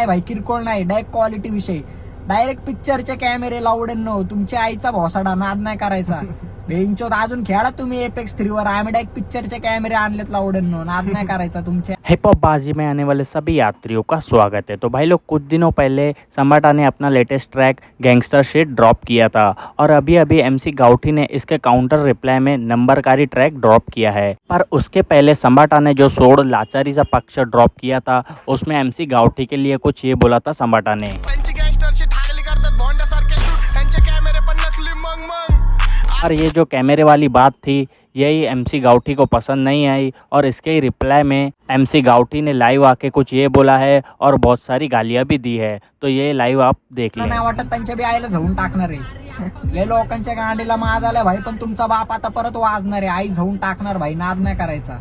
भाई किरकोळ नाही, डायरेक्ट क्वालिटी विषय. डायरेक्ट पिक्चरचे कॅमेरे लावडेनो, तुमच्या आईचा भोसाडा नाद नाही करायचा. बेंचोत अजून खेळा तुम्ही एपेक्स 3 वर, आम्ही डायरेक्ट पिक्चरचे कॅमेरे आणलेत लावडेनो, नाद नहीं करायचा तुमच्या. हिप हॉप बाजी में आने वाले सभी यात्रियों का स्वागत है। तो भाई लोग कुछ दिनों पहले सम्राटा ने अपना latest track gangster shit drop किया था और अभी अभी MC गाउठी ने इसके काउंटर रिप्लाई में नंबरकारी ट्रैक ड्रॉप किया है। पर उसके पहले सम्राटा ने जो सोड लाचारीचा पक्ष ड्रॉप किया था उसमें MC गाउठी के लिए कुछ ये बोला था सम्राटा ने। और ये जो कैमरे वाली बात थी यही MC गाउठी को पसंद नहीं आई और इसके ही रिप्लाई में MC गाउठी ने लाइव आके कुछ ये बोला है और बहुत सारी गालियां भी दी है। तो ये लाइव आप देख लें। नाही वाटत त्यांच्या बी आईला जाऊन टाकणार आहे. लय लोकांच्या गांडीला माज आलाय भाई, पण तुमचा बाप आता परत वाजणार आहे. आई जाऊन टाकणार भाई, नाद नाही करायचा.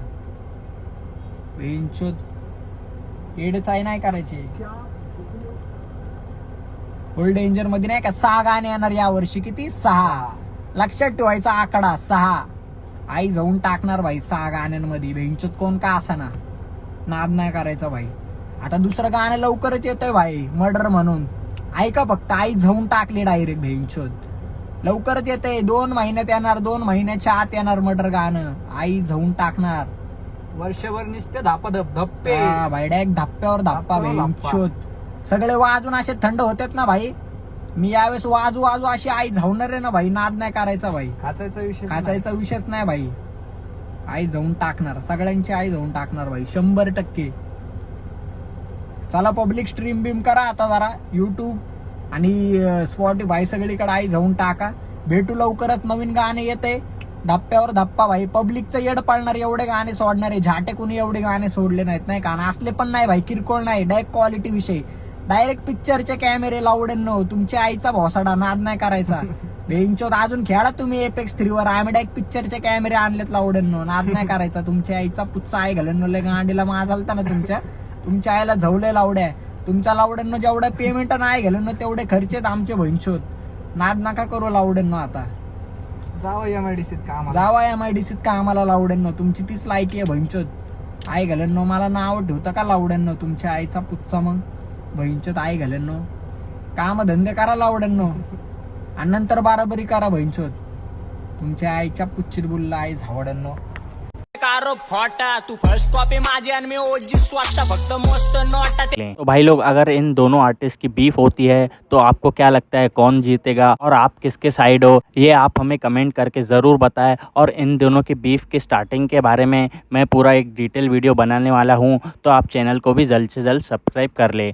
एडच आहे नाही करायचे. फुल डेंजर मध्ये नाही का 6 गाणे येणार या वर्षी. किती? 6. लक्षात ठेवायचा आकडा 6. आई जाऊन टाकणार भाई 6 गाण्यांमध्ये. बेंचोत कोण का असा ना, नाद नाही करायचा भाई. आता दुसरं गाणं लवकरच येतंय भाई, मर्डर म्हणून. ऐका फक्त, आई जाऊन टाकली डायरेक्ट बेंचोत. लवकरच येतंय, 2 महिन्यात येणार, 2 महिन्याच्या आत येणार मर्डर गाणं. आई जाऊन टाकणार. वर्षभर नुसते धापा धप्पे. हा भाई, डायरेक्ट धप्प्यावर धप्पा बेंचोत. सगळे वाजून असे थंड होतेत ना भाई. मी यावेळेस वाजू अशी आई झावणार आहे ना भाई, नाद नाही करायचा भाई. खाचायचा विषयच नाही भाई. आई जाऊन टाकणार, सगळ्यांची आई जाऊन टाकणार भाई, 100%. चला पब्लिक स्ट्रीम बीम करा आता जरा, युट्यूब आणि स्पॉटिफाय सगळीकडे आई जाऊन टाका. भेटू लवकरच, नवीन गाणे येते. धप्प्यावर धप्पा भाई. पब्लिकचं येड पाळणार एवढे गाणे सोडणारे. झाटे कुणी एवढे गाणे सोडले नाहीत नाही का, असले पण नाही भाई, किरकोळ नाही, डायरेक्ट क्वालिटी विषय. डायरेक्ट पिक्चरचे कॅमेरे लावडेनो, तुमच्या आईचा भोसाडा नाद नाही करायचा. बेंचोत अजून खेळा तुम्ही एपेक्स 3 वर, आम्ही डायरेक्ट पिक्चरचे कॅमेरे आणलेत लावडेनो, नाद नाही करायचा. तुमच्या आईचा पुच्चा आहे घालून लय गांडीला माज आलता ना तुमच्या आईला झवले लावड्या. तुमच्या लावड्यांनो जेवढं पेमेंट नाही घालून तेवढे खर्चेत आमचे भैंचोत. नाद नका करू लावडेनो. आता जावा MIDCत कामाला लावडेनो. तुमची तीच लायकी आहे भैंचोत. आई घालून मला नाव ठेवतं का लावडेनो, तुमच्या आईचा पुच्चा. मग भैंचोत आई घालून काम धंदे करा लावडेनो आणि नंतर बाराबरी करा भैंचोत. तुमच्या आईच्या पुच्चीत बुल्ला आई झावडेनो. तो भाई लोग अगर इन दोनों आर्टिस्ट की बीफ होती है तो आपको क्या लगता है कौन जीतेगा और आप किसके साइड हो, ये आप हमें कमेंट करके ज़रूर बताएं। और इन दोनों की बीफ की स्टार्टिंग के बारे में मैं पूरा एक डिटेल वीडियो बनाने वाला हूँ, तो आप चैनल को भी जल्द से जल्द सब्सक्राइब कर ले।